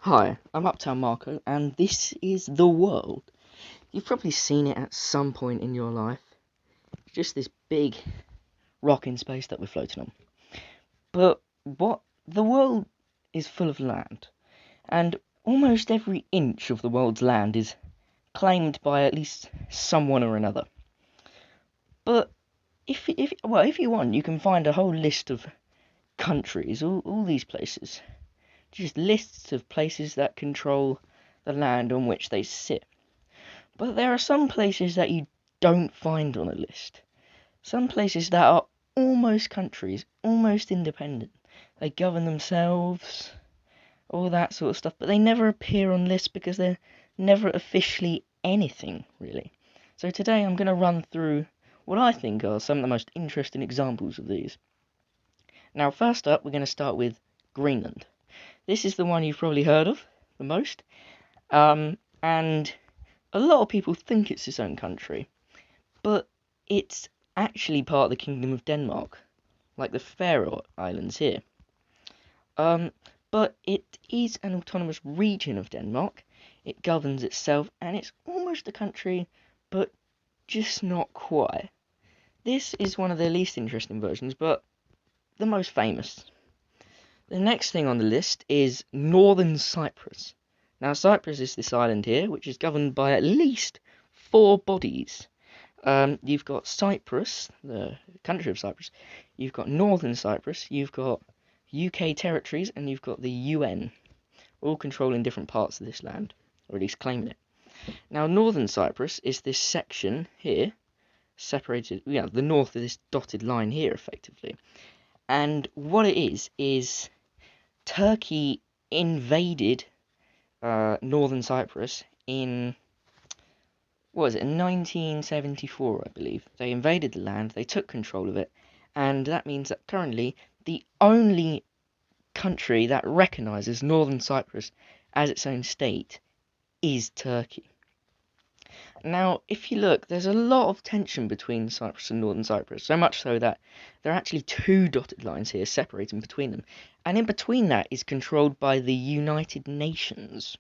Hi, I'm Uptown Marco, and this is the world. You've probably seen it at some point in your life. It's just this big rock in space that we're floating on. But the world is full of land, and almost every inch of the world's land is claimed by at least someone or another. But if you want, you can find a whole list of countries, all these places. Just lists of places that control the land on which they sit. But there are some places that you don't find on a list. Some places that are almost countries, almost independent. They govern themselves, all that sort of stuff, but they never appear on lists because they're never officially anything, really. So today I'm going to run through what I think are some of the most interesting examples of these. Now, first up, we're going to start with Greenland. This is the one you've probably heard of the most, and a lot of people think it's its own country, but it's actually part of the Kingdom of Denmark, like the Faroe Islands here. But it is an autonomous region of Denmark. It governs itself, and it's almost a country, but just not quite. This is one of the least interesting versions, but the most famous. The next thing on the list is Northern Cyprus. Now, Cyprus is this island here, which is governed by at least 4 bodies. You've got Cyprus, the country of Cyprus, you've got Northern Cyprus, you've got UK territories, and you've got the UN, all controlling different parts of this land, or at least claiming it. Now, Northern Cyprus is this section here, separated, the north of this dotted line here, effectively. And what it is Turkey invaded Northern Cyprus in, what was it, 1974, I believe. They invaded the land, they took control of it, and that means that currently the only country that recognises Northern Cyprus as its own state is Turkey. Now, if you look, there's a lot of tension between Cyprus and Northern Cyprus, so much so that there are actually 2 dotted lines here separating between them, and in between that is controlled by the United Nations.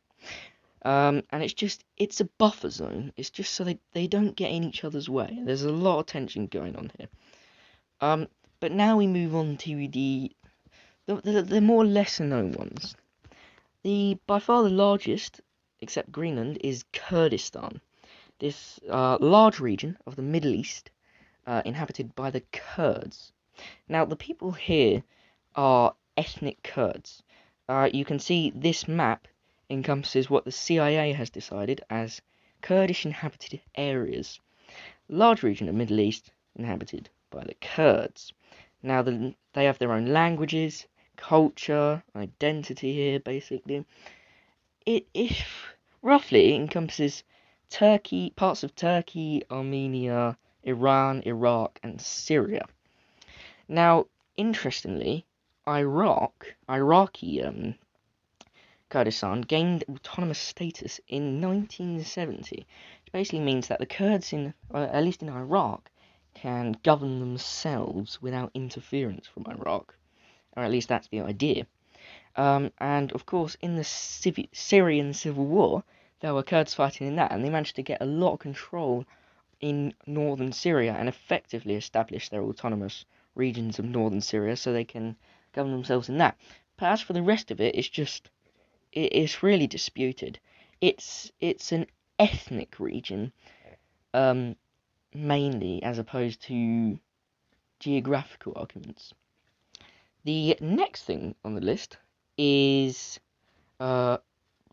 And it's a buffer zone. It's just so they don't get in each other's way. There's a lot of tension going on here. But now we move on to the more lesser known ones. By far the largest, except Greenland, is Kurdistan. This large region of the Middle East, inhabited by the Kurds. Now, the people here are ethnic Kurds. You can see this map encompasses what the CIA has decided as Kurdish inhabited areas. Large region of Middle East inhabited by the Kurds. Now, they have their own languages, culture, identity here, basically. It roughly encompasses Turkey, parts of Turkey, Armenia, Iran, Iraq, and Syria. Now, interestingly, Iraqi Kurdistan gained autonomous status in 1970, which basically means that the Kurds at least in Iraq, can govern themselves without interference from Iraq, or at least that's the idea. And of course, in the Syrian civil war, there were Kurds fighting in that, and they managed to get a lot of control in northern Syria and effectively establish their autonomous regions of northern Syria so they can govern themselves in that. But as for the rest of it, it's really disputed. It's an ethnic region, mainly, as opposed to geographical arguments. The next thing on the list is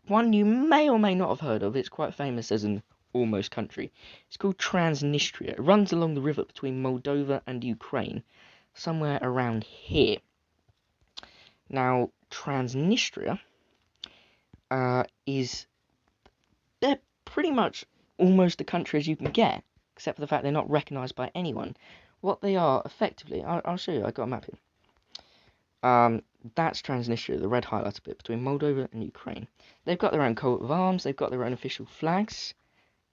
one you may or may not have heard of. It's quite famous as an almost country. It's called Transnistria. It runs along the river between Moldova and Ukraine, somewhere around here. Now, Transnistria they're pretty much almost a country as you can get, except for the fact they're not recognised by anyone. What they are, effectively, I'll show you, I've got a map here. That's Transnistria, the red highlighted bit, between Moldova and Ukraine. They've got their own coat of arms, they've got their own official flags.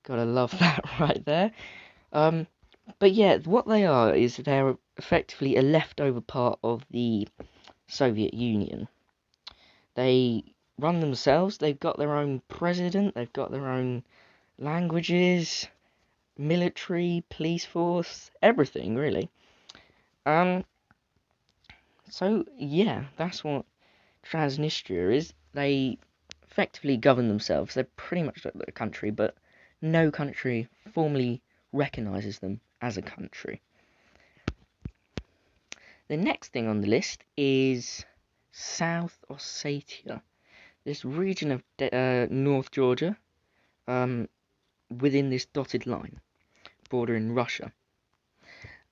Gotta love that right there. But yeah, what they are is they're effectively a leftover part of the Soviet Union. run themselves. They've got their own president, they've got their own languages, military, police force, everything really. So yeah, that's what Transnistria is. They effectively govern themselves. They're pretty much like a country, but no country formally recognises them as a country. The next thing on the list is South Ossetia, this region of North Georgia, within this dotted line, bordering Russia.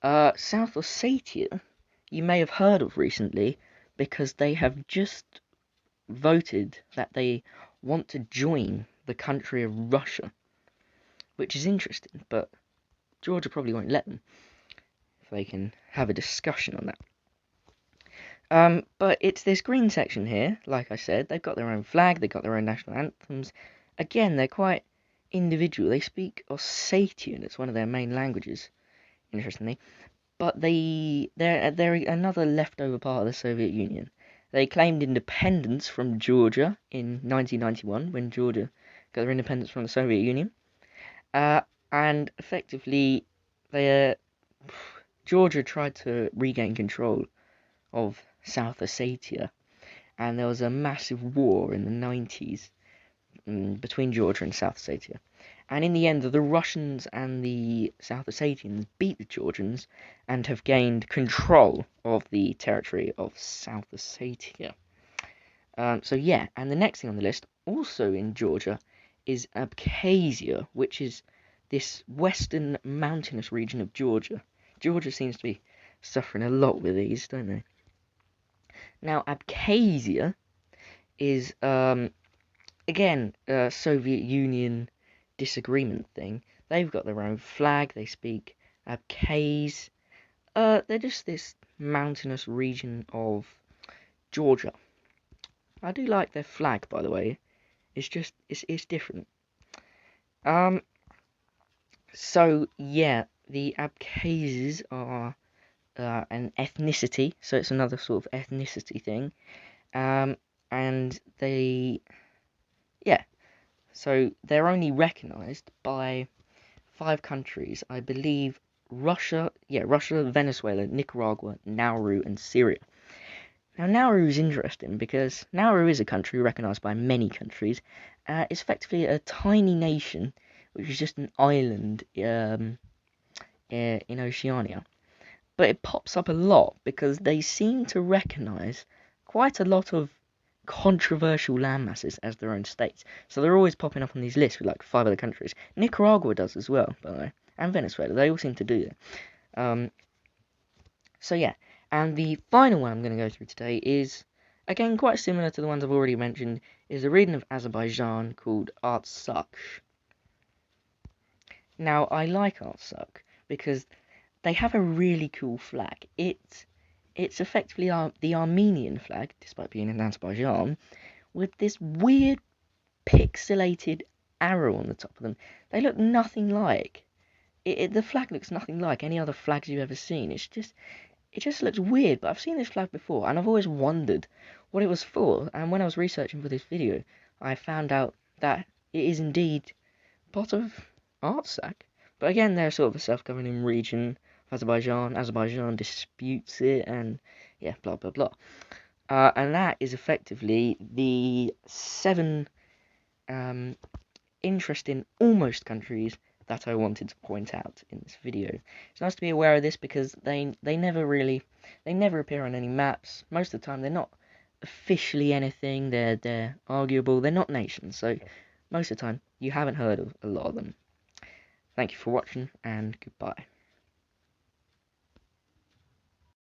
South Ossetia, you may have heard of recently, because they have just voted that they want to join the country of Russia, which is interesting, but Georgia probably won't let them if they can have a discussion on that. But it's this green section here, like I said, they've got their own flag, they've got their own national anthems. Again, they're quite individual. They speak Ossetian, it's one of their main languages, interestingly. But they're another leftover part of the Soviet Union. They claimed independence from Georgia in 1991, when Georgia got their independence from the Soviet Union. And effectively, Georgia tried to regain control of South Ossetia, and there was a massive war in the 90s between Georgia and South Ossetia. And in the end, the Russians and the South Ossetians beat the Georgians and have gained control of the territory of South Ossetia. So yeah, and the next thing on the list, also in Georgia, is Abkhazia, which is this western mountainous region of Georgia. Georgia seems to be suffering a lot with these, don't they? Now, Abkhazia is, again, a Soviet Union disagreement thing. They've got their own flag, they speak Abkhaz. They're just this mountainous region of Georgia. I do like their flag, by the way. It's just, it's different. So, yeah, the Abkhazes are an ethnicity, so it's another sort of ethnicity thing. And so they're only recognised by 5 countries, I believe. Russia, Venezuela, Nicaragua, Nauru, and Syria. Now, Nauru is interesting because Nauru is a country recognised by many countries. It's effectively a tiny nation, which is just an island in Oceania. But it pops up a lot because they seem to recognise quite a lot of controversial landmasses as their own states. So they're always popping up on these lists with like 5 other countries. Nicaragua does as well, by the way, and Venezuela. They all seem to do that. So yeah, and the final one I'm going to go through today is, again, quite similar to the ones I've already mentioned, is a region of Azerbaijan called Artsakh. Now, I like Artsakh because they have a really cool flag. It's effectively the Armenian flag, despite being in Azerbaijan, with this weird pixelated arrow on the top of them. They look nothing like the flag looks nothing like any other flags you've ever seen. It just looks weird. But I've seen this flag before, and I've always wondered what it was for. And when I was researching for this video, I found out that it is indeed part of Artsakh. But again, they're sort of a self-governing region. Azerbaijan disputes it, and yeah, blah blah blah. And that is effectively the 7 interesting almost countries that I wanted to point out in this video. It's nice to be aware of this because they never appear on any maps. Most of the time, they're not officially anything. They're arguable. They're not nations, so most of the time you haven't heard of a lot of them. Thank you for watching, and goodbye.